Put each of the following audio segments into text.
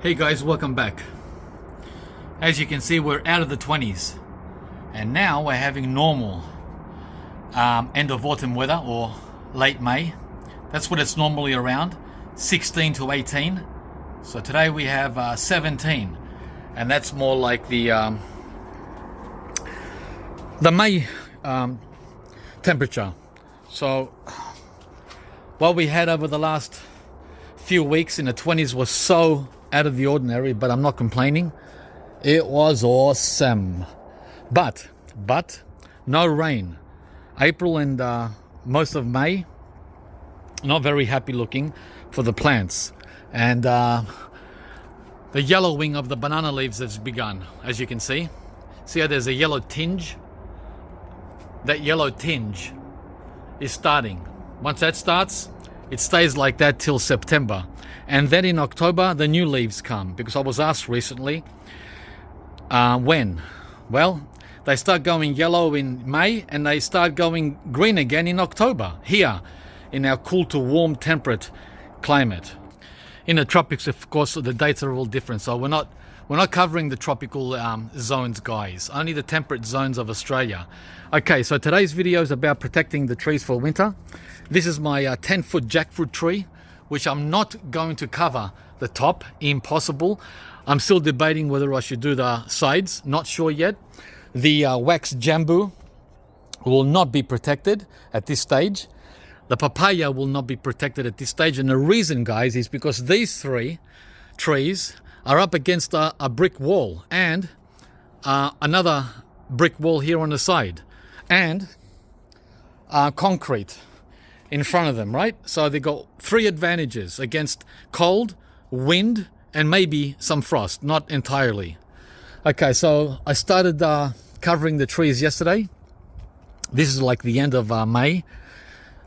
Hey guys, welcome back. As you can see, we're out of the 20s and now we're having normal end of autumn weather, or late May. That's what it's normally around, 16 to 18. So today we have 17, and that's more like the May temperature. So what we had over the last few weeks in the 20s was so out of the ordinary, but I'm not complaining. It was awesome. But no rain. April and most of May, not very happy looking for the plants. And the yellowing of the banana leaves has begun, as you can see. See how there's a yellow tinge? That yellow tinge is starting. Once that starts, it stays like that till September. And then in October, the new leaves come. Because I was asked recently, when? Well, they start going yellow in May and they start going green again in October, here in our cool to warm temperate climate. In the tropics, of course, the dates are all different. So we're not covering the tropical zones, guys, only the temperate zones of Australia. Okay, so today's video is about protecting the trees for winter. This is my 10-foot jackfruit tree, which I'm not going to cover the top. Impossible. I'm still debating whether I should do the sides. Not sure yet. The wax jambu will not be protected at this stage. The papaya will not be protected at this stage. And the reason, guys, is because these three trees are up against a brick wall and another brick wall here on the side and concrete in front of them, right? So they got three advantages against cold, wind, and maybe some frost, not entirely. Okay, so I started covering the trees yesterday. This is like the end of May,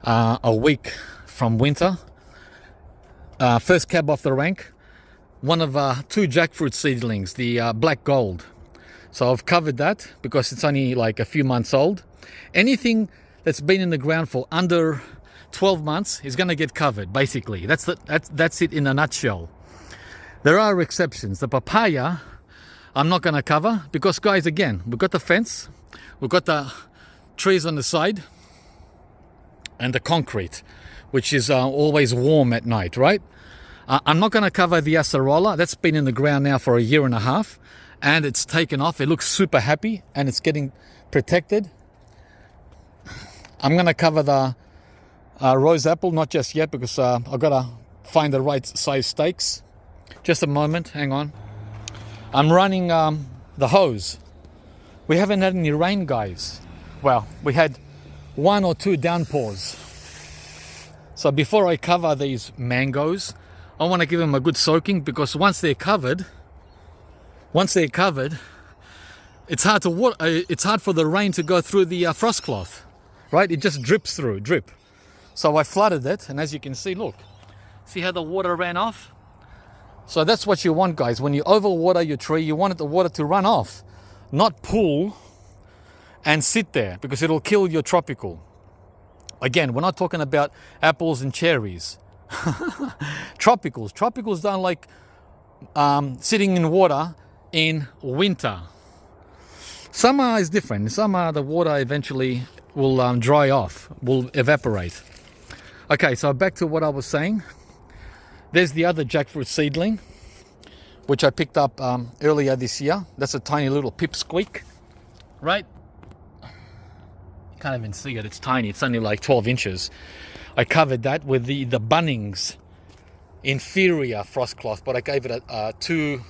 a week from winter. First cab off the rank, one of two jackfruit seedlings, the black gold. So I've covered that because it's only like a few months old. Anything that's been in the ground for under 12 months is going to get covered, basically. That's it in a nutshell. There are exceptions. The papaya, I'm not going to cover because, guys, again, we've got the fence, we've got the trees on the side, and the concrete, which is always warm at night, right? I'm not going to cover the acerola. That's been in the ground now for a year and a half, and it's taken off. It looks super happy, and it's getting protected. I'm going to cover the rose apple, not just yet, because I've got to find the right size stakes. Just a moment, hang on. I'm running the hose. We haven't had any rain, guys. Well, we had 1 or 2 downpours. So before I cover these mangoes, I want to give them a good soaking, because once they're covered, it's hard to water. It's hard for the rain to go through the frost cloth, right? It just drips through, drip. So I flooded it, and as you can see, look, see how the water ran off? So that's what you want, guys. When you overwater your tree, you want the water to run off, not pool and sit there, because it'll kill your tropical. Again, we're not talking about apples and cherries. Tropicals don't like sitting in water in winter. Summer is different. In summer, the water eventually will dry off, will evaporate. Okay, so back to what I was saying. There's the other jackfruit seedling, which I picked up earlier this year. That's a tiny little pipsqueak, right? You can't even see it. It's tiny. It's only like 12 inches. I covered that with the Bunnings inferior frost cloth, but I gave it a two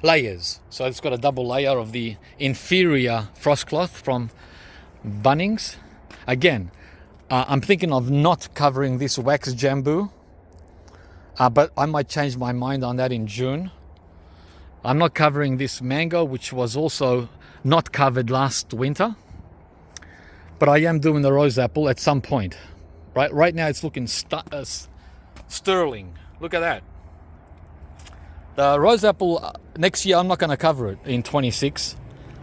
layers. So it's got a double layer of the inferior frost cloth from Bunnings. Again, I'm thinking of not covering this wax jambu, but I might change my mind on that in June. I'm not covering this mango, which was also not covered last winter, but I am doing the rose apple at some point. Right now it's looking sterling. Look at that. The rose apple, next year I'm not going to cover it in 26,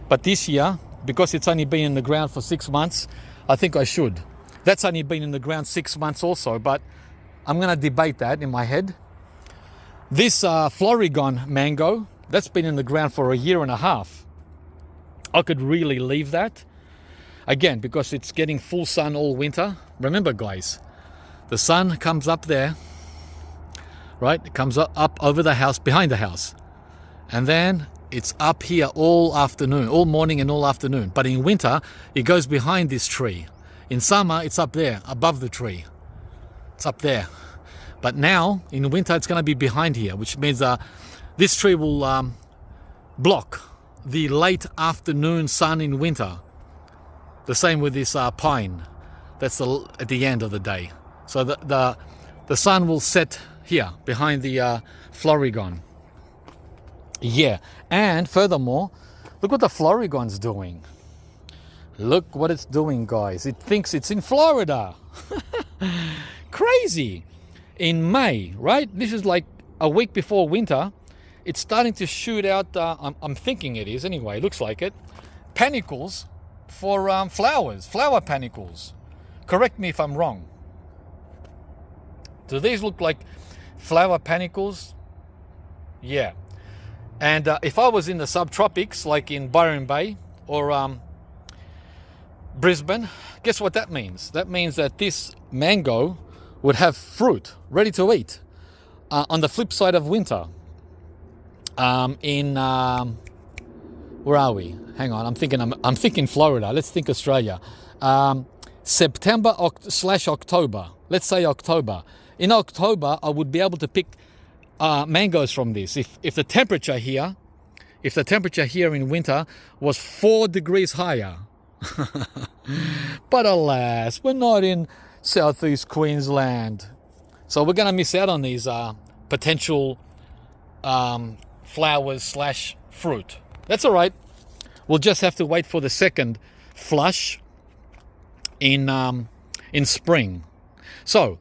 but this year, because it's only been in the ground for 6 months, I think I should. That's only been in the ground 6 months also, but I'm gonna debate that in my head. This Florigon mango, that's been in the ground for a year and a half. I could really leave that. Again, because it's getting full sun all winter. Remember guys, the sun comes up there, right? It comes up over the house, behind the house. And then it's up here all afternoon, all morning and all afternoon. But in winter, it goes behind this tree. In summer, it's up there, above the tree. It's up there. But now, in winter, it's gonna be behind here, which means this tree will block the late afternoon sun in winter. The same with this pine. That's at the end of the day. So the sun will set here behind the Florigon. Yeah, and furthermore, look what the Florigon's doing. Look what it's doing, guys. It thinks it's in Florida. Crazy. In May, right? This is like a week before winter. It's starting to shoot out, I'm thinking it is anyway, looks like it, panicles for flowers, flower panicles. Correct me if I'm wrong. Do these look like flower panicles? Yeah. And if I was in the subtropics, like in Byron Bay or Brisbane, guess what that means? That means that this mango would have fruit ready to eat on the flip side of winter. Where are we? Hang on, I'm thinking Florida. Let's think Australia. September/October. Let's say October. In October, I would be able to pick mangoes from this. If the temperature here in winter was 4 degrees higher. But alas, we're not in Southeast Queensland, so we're gonna miss out on these potential flowers/fruit. That's all right. We'll just have to wait for the second flush in spring. So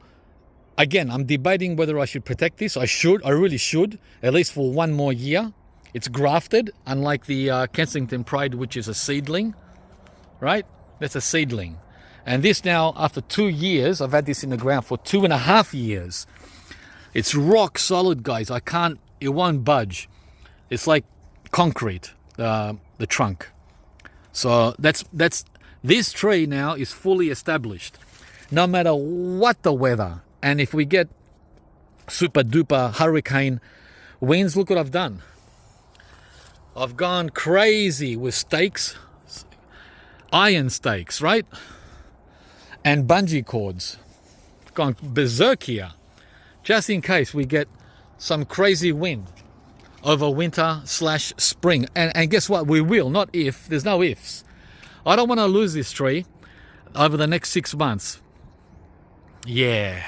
again, I'm debating whether I should protect this. I really should, at least for 1 more year. It's grafted, unlike the Kensington Pride, which is a seedling, right? That's a seedling. And this now, after 2 years, I've had this in the ground for 2.5 years. It's rock solid, guys. It won't budge. It's like concrete, the trunk. So this tree now is fully established. No matter what the weather, and if we get super duper hurricane winds, look what I've done. I've gone crazy with stakes, iron stakes, right? And bungee cords. Gone berserk here, just in case we get some crazy wind over winter/spring. And guess what? We will, not if. There's no ifs. I don't want to lose this tree over the next 6 months. Yeah.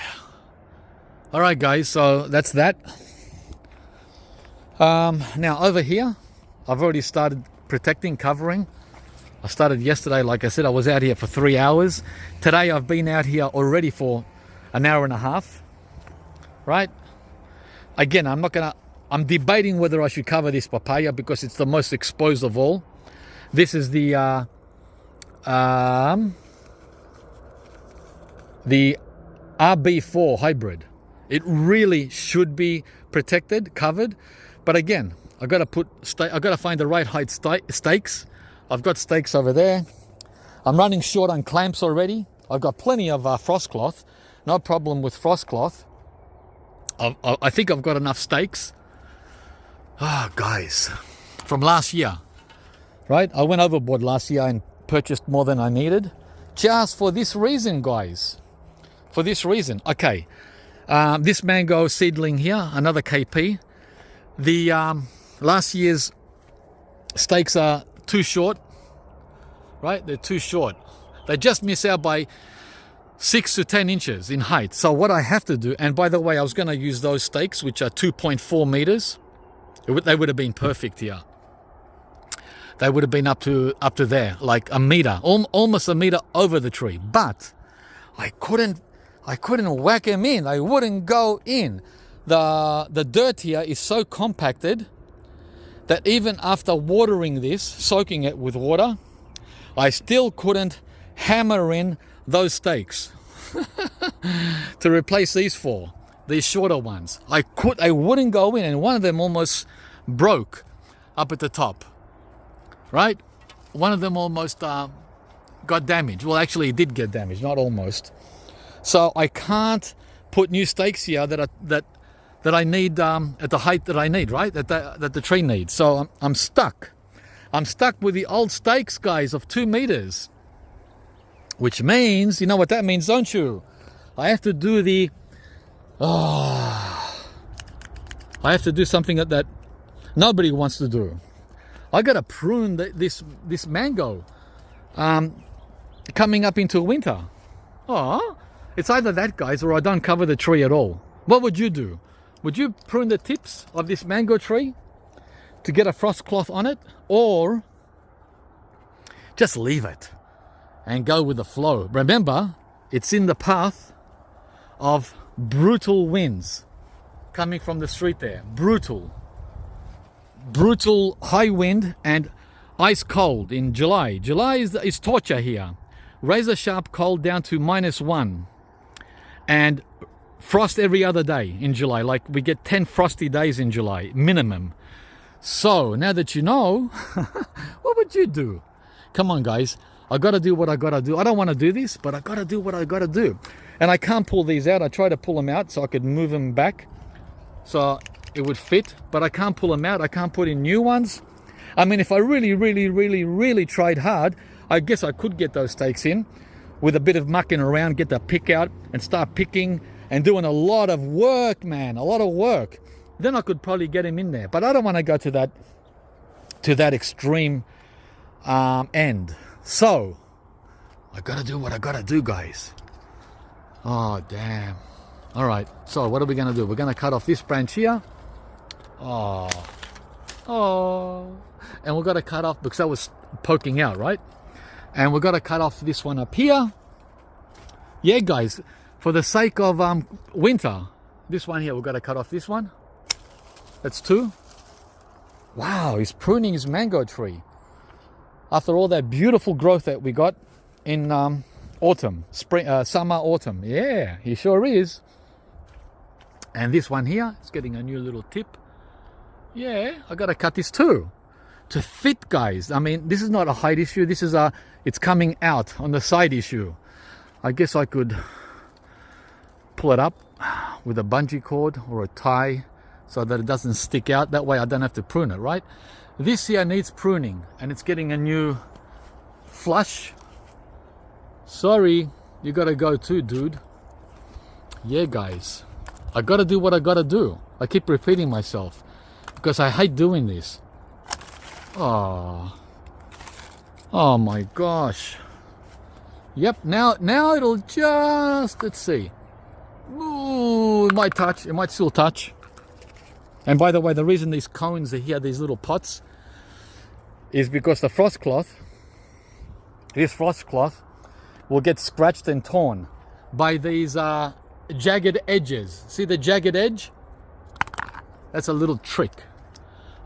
All right, guys, so that's that. Now over here, I've already started protecting, covering. I started yesterday, like I said, I was out here for 3 hours. Today I've been out here already for an hour and a half, right? Again, I'm debating whether I should cover this papaya because it's the most exposed of all. This is the RB4 hybrid. It really should be protected, covered. But again, I got to find the right height stakes. I've got stakes over there. I'm running short on clamps already. I've got plenty of frost cloth. No problem with frost cloth. I think I've got enough stakes. Guys, from last year, right? I went overboard last year and purchased more than I needed. Just for this reason, guys. For this reason. Okay. This mango seedling here, another KP. The last year's stakes are too short, right? They're too short. They just miss out by 6 to 10 inches in height. So what I have to do, and by the way, I was going to use those stakes, which are 2.4 meters. They would have been perfect here. They would have been up to there, like a meter, almost a meter over the tree. But I couldn't whack them in. They wouldn't go in. The dirt here is so compacted that even after watering this, soaking it with water, I still couldn't hammer in those stakes. to replace these 4, these shorter ones. I wouldn't go in, and one of them almost broke up at the top, right? One of them almost got damaged. Well, actually it did get damaged, not almost. So I can't put new stakes here that I need at the height that I need, right? That the tree needs. So I'm stuck. I'm stuck with the old stakes, guys, of 2 meters. Which means, you know what that means, don't you? I have to do I have to do something that nobody wants to do. I got to prune this mango coming up into winter. Oh, it's either that, guys, or I don't cover the tree at all. What would you do? Would you prune the tips of this mango tree to get a frost cloth on it, or just leave it and go with the flow? Remember, it's in the path of brutal winds coming from the street there. Brutal high wind and ice cold in July. July is torture here. Razor sharp cold down to -1, and frost every other day in July. Like, we get 10 frosty days in July minimum. So now that you know, what would you do? Come on, guys. I got to do what I got to do. I don't want to do this, but I got to do what I got to do. And I can't pull these out. I try to pull them out so I could move them back so it would fit, but I can't pull them out. I can't put in new ones. I mean, if I really tried hard, I guess I could get those stakes in with a bit of mucking around, get the pick out and start picking and doing a lot of work, man, a lot of work. Then I could probably get him in there, but I don't want to go to that extreme end. So I gotta do what I gotta do, guys. Oh, damn. All right, so what are we gonna do? We're gonna cut off this branch here. Oh, and we've got to cut off, because that was poking out, right? And we've got to cut off this one up here. Yeah, guys, for the sake of winter, this one here, we've got to cut off this one. That's 2. Wow, he's pruning his mango tree after all that beautiful growth that we got in autumn, spring, summer, autumn. Yeah, he sure is. And this one here is getting a new little tip. Yeah, I got to cut this too to fit, guys. I mean, this is not a height issue. This is it's coming out on the side issue. I guess I could pull it up with a bungee cord or a tie so that it doesn't stick out. That way I don't have to prune it, right? This here needs pruning, and it's getting a new flush. Sorry, you got to go too, dude. Yeah, guys, I got to do what I got to do. I keep repeating myself, because I hate doing this. Oh my gosh. Yep, now it'll just, let's see. Ooh, it might touch, it might still touch. And by the way, the reason these cones are here, these little pots, is because the frost cloth, this frost cloth, will get scratched and torn by these jagged edges. See the jagged edge? That's a little trick.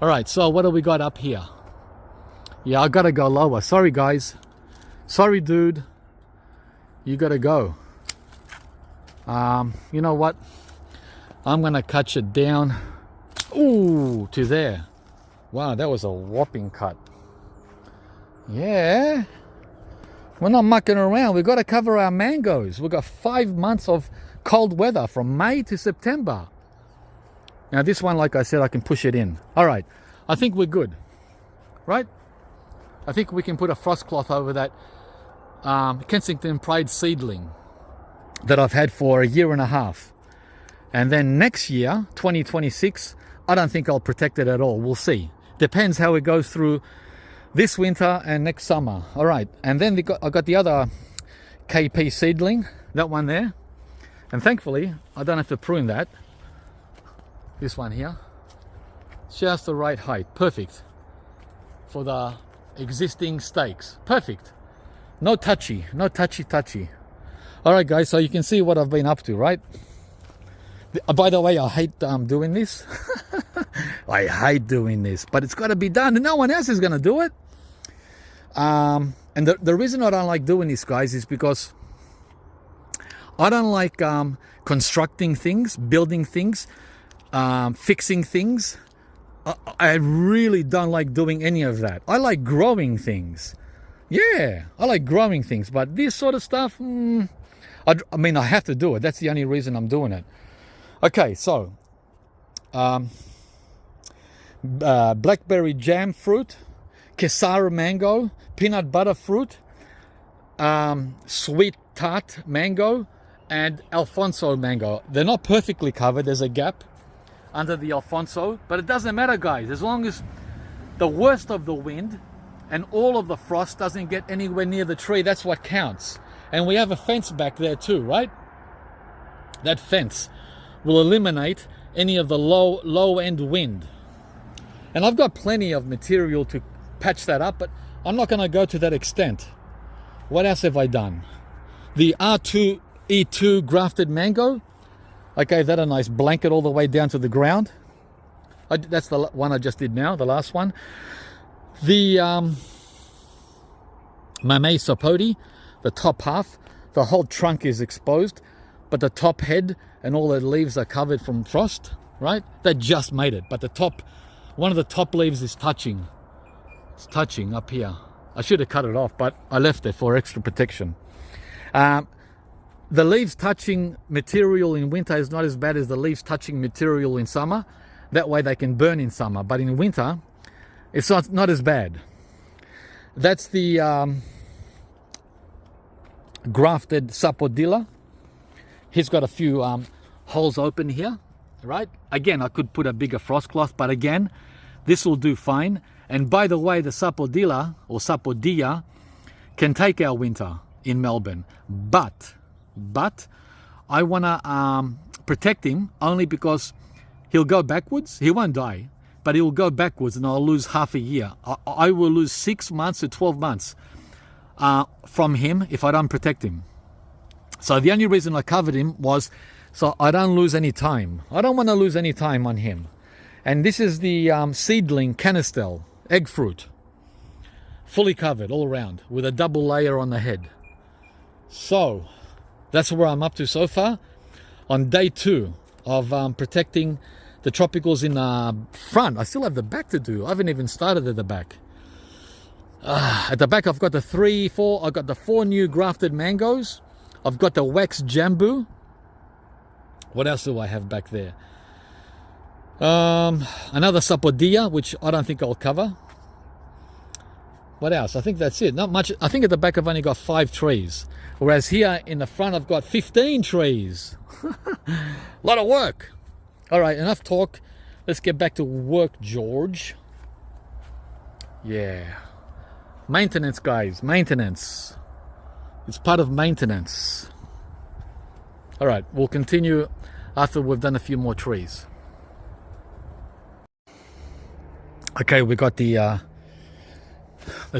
All right, so what do we got up here? Yeah, I gotta go lower. Sorry, guys. Sorry, dude. You gotta go. You know what? I'm gonna cut it down. Ooh, to there. Wow, that was a whopping cut. Yeah. We're not mucking around. We've got to cover our mangoes. We've got 5 months of cold weather from May to September. Now this one, like I said, I can push it in. All right, I think we're good, right? I think we can put a frost cloth over that Kensington Pride seedling that I've had for 1.5 years. And then next year, 2026, I don't think I'll protect it at all. We'll see. Depends how it goes through this winter and next summer. All right, and then I got the other KP seedling, that one there. And thankfully, I don't have to prune that. This one here, just the right height, perfect for the existing stakes. Perfect, no touchy. All right, guys, so you can see what I've been up to, right? By the way, I hate doing this. I hate doing this, but it's got to be done, and no one else is going to do it. And the reason I don't like doing this, guys, is because I don't like constructing things, building things, fixing things. I really don't like doing any of that. I like growing things. Yeah, I like growing things, but this sort of stuff, I mean, I have to do it. That's the only reason I'm doing it. Okay, so blackberry jam fruit, Kesara mango, peanut butter fruit, sweet tart mango, and Alfonso mango. They're not perfectly covered. There's a gap under the Alfonso, but it doesn't matter, guys, as long as the worst of the wind and all of the frost doesn't get anywhere near the tree. That's what counts. And we have a fence back there too, right? That fence will eliminate any of the low end wind. And I've got plenty of material to patch that up, but I'm not going to go to that extent. What else have I done? The R2E2 grafted mango, I gave that a nice blanket all the way down to the ground. That's the one I just did now, the last one. The Mamey Sapodi, the top half, the whole trunk is exposed, but the top head and all the leaves are covered from frost, right? They just made it, but the top, one of the top leaves is touching. It's touching up here. I should have cut it off, but I left it for extra protection. The leaves touching material in winter is not as bad as the leaves touching material in summer. That way they can burn in summer, but in winter, it's not as bad. That's the grafted Sapodilla. He's got a few holes open here, right? Again, I could put a bigger frost cloth, but again, this will do fine. And by the way, the Sapodilla or Sapodilla can take our winter in Melbourne, but I want to protect him only because he'll go backwards. He won't die, but he'll go backwards and I'll lose half a year. I will lose 6 months to 12 months from him if I don't protect him. So the only reason I covered him was so I don't lose any time. I don't want to lose any time on him. And this is the seedling canistel, egg fruit. Fully covered all around with a double layer on the head. So that's where I'm up to so far. On day 2 of protecting the tropicals in the front. I still have the back to do. I haven't even started at the back. At the back I've got the 4 new grafted mangoes. I've got the wax jambu. What else do I have back there? Another Sapodilla, which I don't think I'll cover. What else? I think that's it. Not much. I think at the back I've only got 5 trees. Whereas here in the front I've got 15 trees. A lot of work. All right, enough talk. Let's get back to work, George. Yeah. Maintenance, guys. Maintenance. It's part of maintenance. All right, we'll continue after we've done a few more trees. Okay, we got the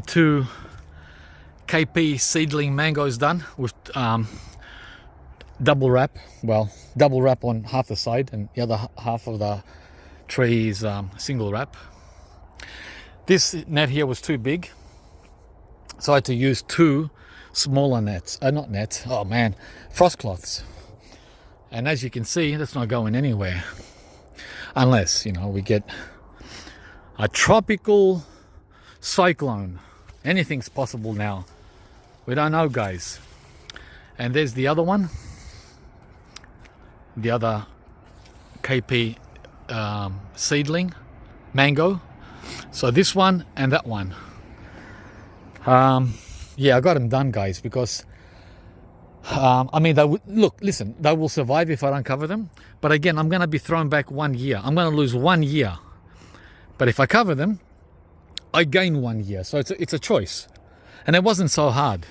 2 KP seedling mangoes done with double wrap. Well, double wrap on half the side and the other half of the tree is single wrap. This net here was too big, so I had to use 2 smaller nets. Not nets, oh man, frost cloths. And as you can see, that's not going anywhere unless, you know, we get a tropical cyclone. Anything's possible now. We don't know, guys. And there's the other one, the other KP seedling mango. So this one and that one. Yeah, I got them done, guys, because I mean, listen, they will survive if I don't cover them. But again, I'm going to be thrown back 1 year. I'm going to lose 1 year. But if I cover them, I gain 1 year. So it's a choice. And it wasn't so hard.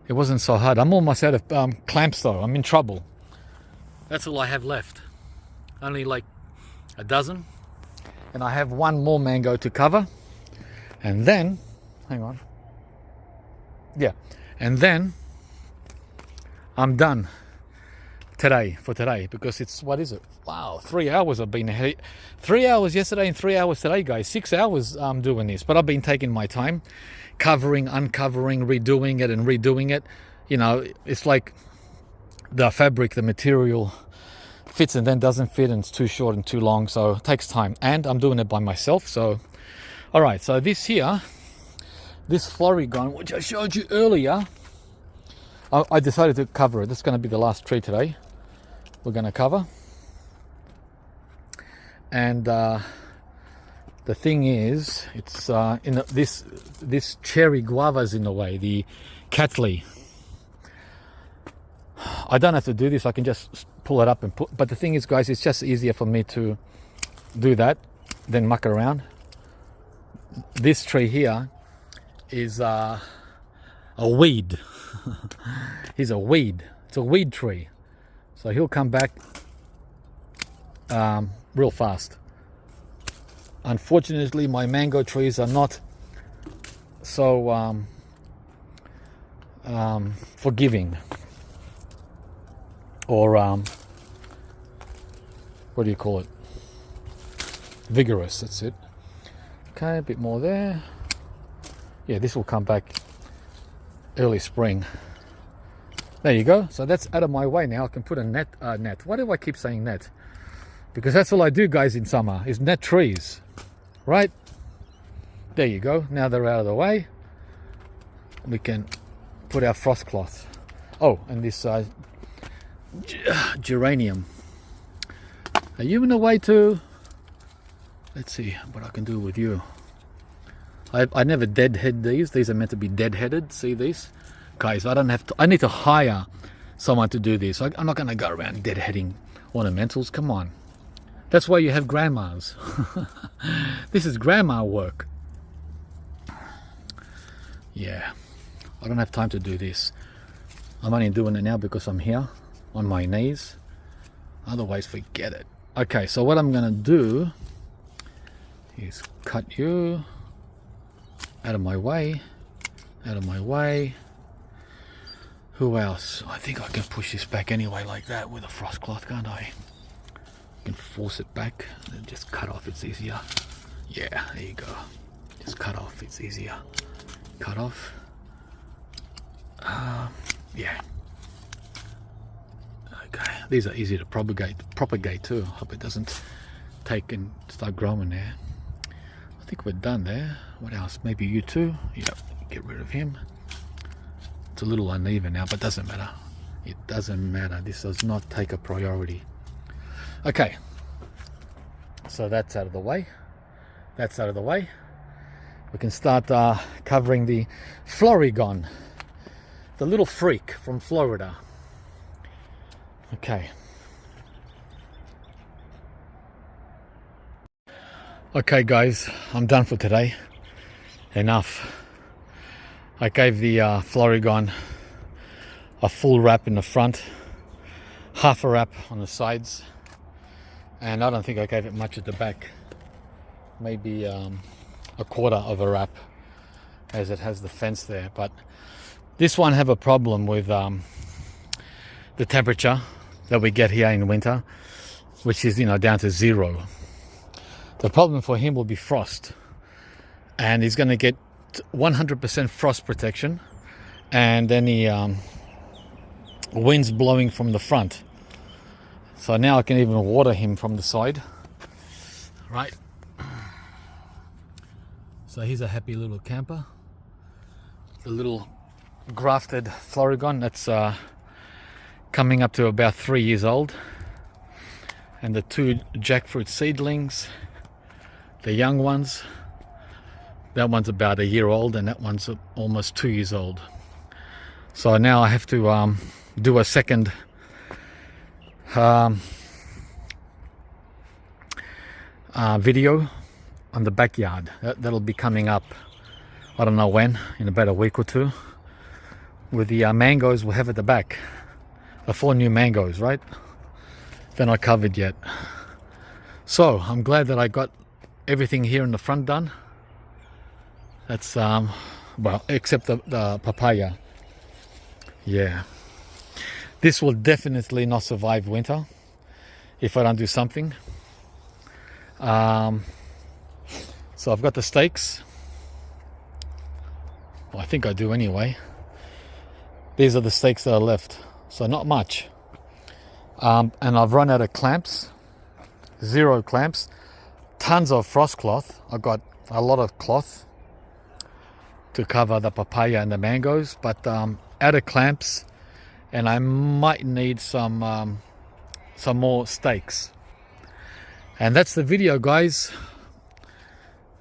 It wasn't so hard. I'm almost out of clamps though. I'm in trouble. That's all I have left. Only like a dozen. And I have 1 more mango to cover. And then, hang on. Yeah. And then I'm done for today, because it's, what is it? Wow, 3 hours I've been ahead. 3 hours yesterday and 3 hours today, guys. 6 hours I'm doing this, but I've been taking my time, covering, uncovering, redoing it and redoing it. You know, it's like the fabric, the material fits and then doesn't fit, and it's too short and too long, so it takes time, and I'm doing it by myself. So all right, so this here, this Florigon, which I showed you earlier, I decided to cover it. This is going to be the last tree today we're going to cover. And the thing is, it's in this cherry guava's in the way, the Cattleya. I don't have to do this. I can just pull it up and put. But the thing is, guys, it's just easier for me to do that than muck around. This tree here is a weed. He's a weed. It's a weed tree, so he'll come back real fast. Unfortunately, my mango trees are not so forgiving, or what do you call it? Vigorous. That's it. Okay, a bit more there. Yeah, this will come back early spring. There you go. So that's out of my way now. I can put a net. Why do I keep saying net? Because that's all I do, guys, in summer is net trees, right? There you go. Now they're out of the way. We can put our frost cloth. Oh, and this geranium. Are you in the way too? Let's see what I can do with you. I never deadhead these. These are meant to be deadheaded. See these? Guys, I don't have to. I need to hire someone to do this. I'm not going to go around deadheading ornamentals. Come on. That's why you have grandmas. This is grandma work. Yeah. I don't have time to do this. I'm only doing it now because I'm here on my knees. Otherwise, forget it. Okay, so what I'm going to do is cut you out of my way, out of my way. Who else? I think I can push this back anyway like that with a frost cloth, can't I? I can force it back and just cut off. It's easier. Yeah, there you go. Just cut off. It's easier. Cut off. Yeah. Okay. These are easy to propagate too. Hope it doesn't take and start growing there. I think we're done there. What else? Maybe you too. Yep. Get rid of him. It's a little uneven now, but doesn't matter. It doesn't matter. This does not take a priority. Okay, so that's out of the way. That's out of the way. We can start covering the Florigon, the little freak from Florida. Okay. Okay, guys, I'm done for today. Enough. I gave the Florigon a full wrap in the front, half a wrap on the sides, and I don't think I gave it much at the back. Maybe a quarter of a wrap, as it has the fence there. But this one have a problem with the temperature that we get here in winter, which is, down to 0. The problem for him will be frost, and he's going to get 100% frost protection and any winds blowing from the front. So now I can even water him from the side, right? So he's a happy little camper. The little grafted Florigon that's coming up to about 3 years old, and the 2 jackfruit seedlings, the young ones. That one's about a year old, and that one's almost 2 years old. So now I have to do a second video on the backyard. That'll be coming up, I don't know when, in about a week or 2, with the mangoes we'll have at the back. The 4 new mangoes, right? They're not covered yet. So I'm glad that I got everything here in the front done. That's well, except the papaya. Yeah, this will definitely not survive winter if I don't do something. So I've got the stakes. Well, I think I do anyway. These are the stakes that are left, so not much. And I've run out of clamps, 0 clamps, tons of frost cloth. I've got a lot of cloth to cover the papaya and the mangoes, but out of clamps, and I might need some more stakes. And that's the video, guys.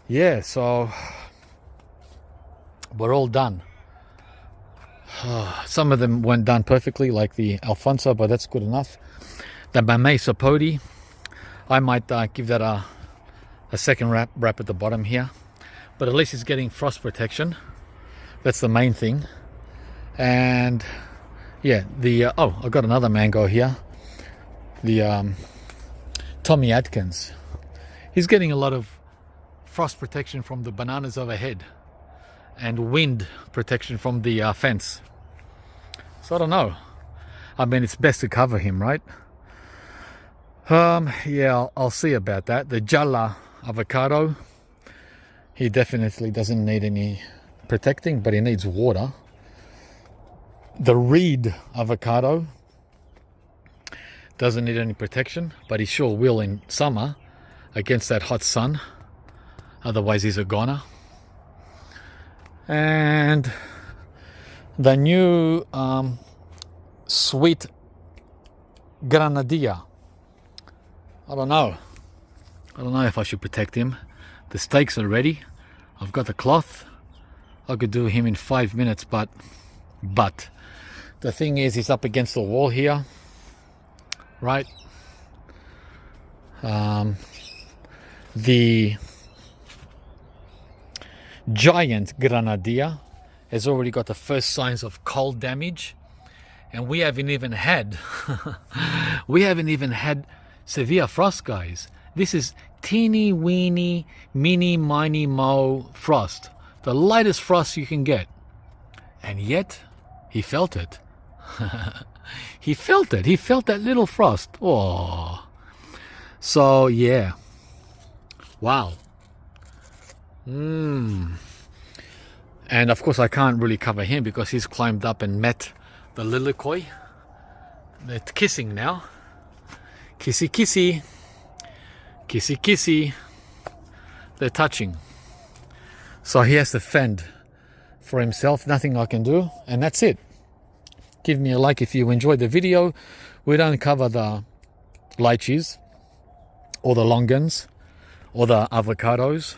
Yeah, so we're all done. Some of them weren't done perfectly, like the Alfonso, but that's good enough. The Mamey Sapote, I might give that a second wrap at the bottom here, but at least it's getting frost protection. That's the main thing. And yeah, the oh, I've got another mango here, the Tommy Atkins. He's getting a lot of frost protection from the bananas overhead and wind protection from the fence. So I don't know. I mean, it's best to cover him, right? Yeah, I'll see about that. The Jala avocado, he definitely doesn't need any protecting, but he needs water. The Reed avocado doesn't need any protection, but he sure will in summer against that hot sun. Otherwise he's a goner. And the new sweet granadilla, I don't know if I should protect him. The stakes are ready. I've got the cloth. I could do him in 5 minutes, but the thing is, he's up against the wall here, right? The giant granadilla has already got the first signs of cold damage, and we haven't even had severe frost, guys. This is teeny weeny mini miny mo frost, the lightest frost you can get, and yet he felt it. He felt it. He felt that little frost. Oh, so yeah, wow. And of course I can't really cover him because he's climbed up and met the lilikoi. They're kissing now. Kissy kissy. Kissy kissy. They're touching. So he has to fend for himself. Nothing I can do. And that's it. Give me a like if you enjoyed the video. We don't cover the lychees or the longans or the avocados,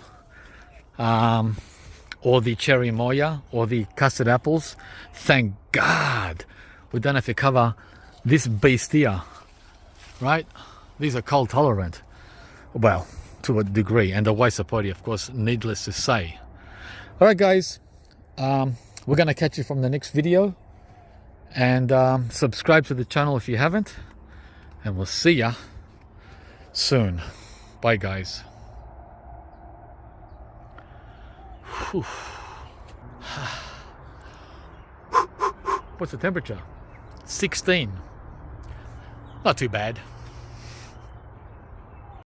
or the cherry moya or the custard apples. Thank God we don't have to cover this beast here, right? These are cold tolerant, well, to a degree, and the white sapote, of course, needless to say. All right, guys, we're gonna catch you from the next video, and subscribe to the channel if you haven't, and we'll see ya soon. Bye, guys. Whew. What's the temperature? 16. Not too bad.